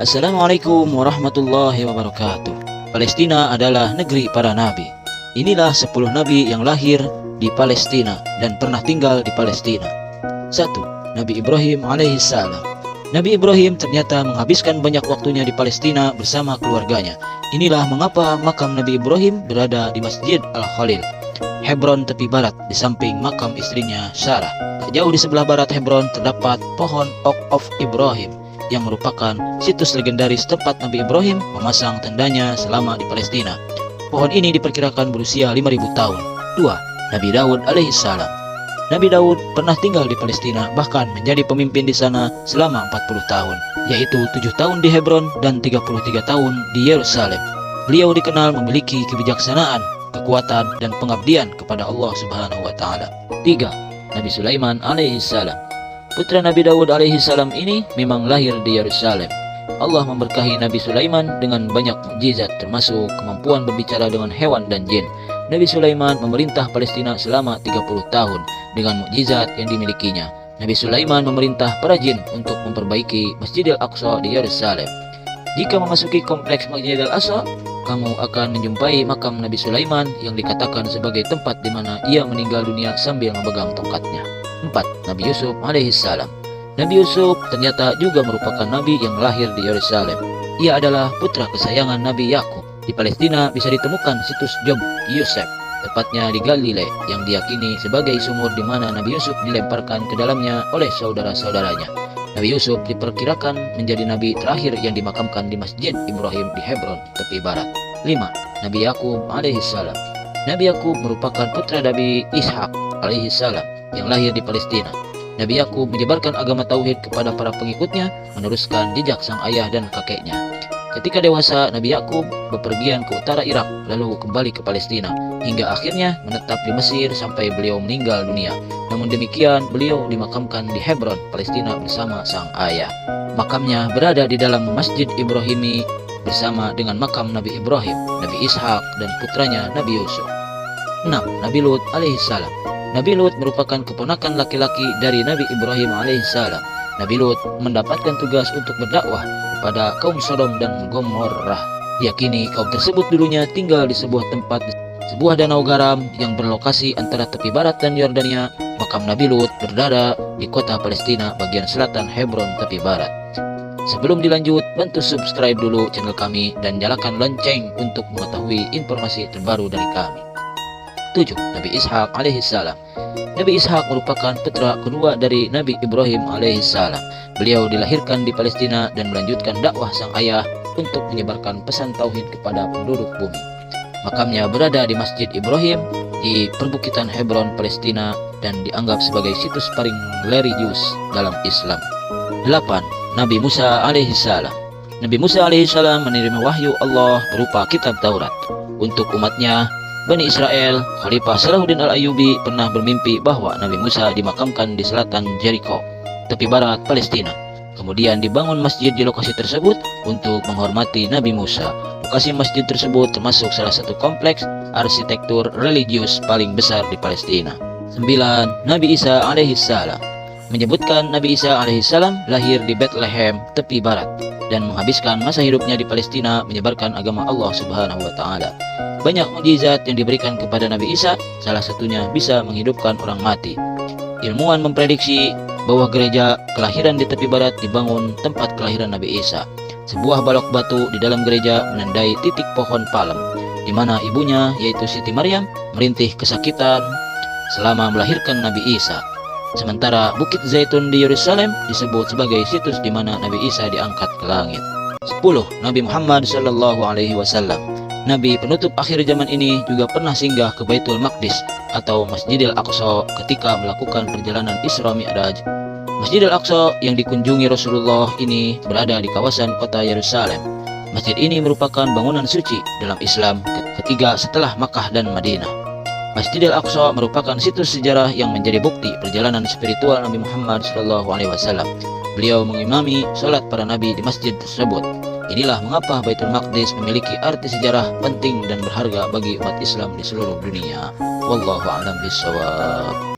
Assalamualaikum warahmatullahi wabarakatuh. Palestina adalah negeri para nabi. Inilah 10 nabi yang lahir di Palestina dan pernah tinggal di Palestina. 1. Nabi Ibrahim alaihissalam. Nabi Ibrahim ternyata menghabiskan banyak waktunya di Palestina bersama keluarganya. Inilah mengapa makam Nabi Ibrahim berada di Masjid Al-Khalil, Hebron tepi barat, di samping makam istrinya Sarah. Tak jauh di sebelah barat Hebron terdapat pohon Oak of Ibrahim, yang merupakan situs legendaris tempat Nabi Ibrahim memasang tendanya selama di Palestina. Pohon ini diperkirakan berusia 5.000 tahun. 2. Nabi Daud alaihissalam. Nabi Daud pernah tinggal di Palestina, bahkan menjadi pemimpin di sana selama 40 tahun, yaitu 7 tahun di Hebron dan 33 tahun di Yerusalem. Beliau dikenal memiliki kebijaksanaan, kekuatan, dan pengabdian kepada Allah Subhanahu wa Ta'ala. 3. Nabi Sulaiman alaihissalam. Putra Nabi Daud alaihissalam ini memang lahir di Yerusalem. Allah memberkahi Nabi Sulaiman dengan banyak mukjizat, termasuk kemampuan berbicara dengan hewan dan jin. Nabi Sulaiman memerintah Palestina selama 30 tahun dengan mukjizat yang dimilikinya. Nabi Sulaiman memerintah para jin untuk memperbaiki Masjidil Aqsa di Yerusalem. Jika memasuki kompleks Masjidil Aqsa, kamu akan menjumpai makam Nabi Sulaiman yang dikatakan sebagai tempat di mana ia meninggal dunia sambil memegang tongkatnya. 4. Nabi Yusuf alaihissalam. Nabi Yusuf ternyata juga merupakan nabi yang lahir di Yerusalem. Ia adalah putra kesayangan Nabi Yakub. Di Palestina bisa ditemukan situs Job Yusuf, tepatnya di Galilea, yang diyakini sebagai sumur di mana Nabi Yusuf dilemparkan ke dalamnya oleh saudara-saudaranya. Nabi Yusuf diperkirakan menjadi nabi terakhir yang dimakamkan di Masjid Ibrahim di Hebron, tepi barat. 5. Nabi Yakub alaihissalam. Nabi Yakub merupakan putra Nabi Ishak alaihissalam yang lahir di Palestina. Nabi Yakub menyebarkan agama tauhid kepada para pengikutnya, meneruskan jejak sang ayah dan kakeknya. Ketika dewasa, Nabi Yakub bepergian ke utara Irak, lalu kembali ke Palestina, hingga akhirnya menetap di Mesir sampai beliau meninggal dunia. Namun demikian, beliau dimakamkan di Hebron, Palestina bersama sang ayah. Makamnya berada di dalam Masjid Ibrahimi bersama dengan makam Nabi Ibrahim, Nabi Ishak, dan putranya Nabi Yusuf. 6. Nabi Lut alaihissalam. Nabi Lut merupakan keponakan laki-laki dari Nabi Ibrahim alaihissalam. Nabi Lut mendapatkan tugas untuk berdakwah kepada kaum Sodom dan Gomorrah. Diyakini kaum tersebut dulunya tinggal di sebuah tempat, sebuah danau garam yang berlokasi antara tepi barat dan Yordania. Makam Nabi Lut berada di kota Palestina bagian selatan Hebron tepi barat. Sebelum dilanjut, bantu subscribe dulu channel kami dan nyalakan lonceng untuk mengetahui informasi terbaru dari kami. 7. Nabi Ishak alaihissalam. Nabi Ishak merupakan putra kedua dari Nabi Ibrahim alaihissalam. Beliau dilahirkan di Palestina dan melanjutkan dakwah sang ayah untuk menyebarkan pesan tauhid kepada penduduk bumi. Makamnya berada di Masjid Ibrahim di perbukitan Hebron, Palestina, dan dianggap sebagai situs paling religius dalam Islam. 8. Nabi Musa alaihissalam. Nabi Musa alaihissalam menerima wahyu Allah berupa kitab Taurat. Untuk umatnya, Bani Israel, Khalifah Salahuddin Al-Ayyubi pernah bermimpi bahwa Nabi Musa dimakamkan di selatan Jericho, tepi barat Palestina. Kemudian dibangun masjid di lokasi tersebut untuk menghormati Nabi Musa. Lokasi masjid tersebut termasuk salah satu kompleks arsitektur religius paling besar di Palestina. 9. Nabi Isa alaihissalam. Menyebutkan Nabi Isa alaihissalam lahir di Bethlehem, tepi barat, dan menghabiskan masa hidupnya di Palestina menyebarkan agama Allah Subhanahu wa Ta'ala. Banyak mukjizat yang diberikan kepada Nabi Isa, salah satunya bisa menghidupkan orang mati. Ilmuwan memprediksi bahwa gereja kelahiran di tepi barat dibangun tempat kelahiran Nabi Isa. Sebuah balok batu di dalam gereja menandai titik pohon palem, di mana ibunya, yaitu Siti Maryam, merintih kesakitan selama melahirkan Nabi Isa. Sementara Bukit Zaitun di Yerusalem disebut sebagai situs di mana Nabi Isa diangkat ke langit. 10. Nabi Muhammad sallallahu alaihi wasallam. Nabi penutup akhir zaman ini juga pernah singgah ke Baitul Maqdis atau Masjidil Aqsa ketika melakukan perjalanan Isra Mi'raj. Masjidil Aqsa yang dikunjungi Rasulullah ini berada di kawasan kota Yerusalem. Masjid ini merupakan bangunan suci dalam Islam ketiga setelah Makkah dan Madinah. Masjidil Aqsa merupakan situs sejarah yang menjadi bukti perjalanan spiritual Nabi Muhammad SAW. Beliau mengimami sholat para nabi di masjid tersebut. Inilah mengapa Baitul Maqdis memiliki arti sejarah penting dan berharga bagi umat Islam di seluruh dunia. Wallahu a'lam bishawab.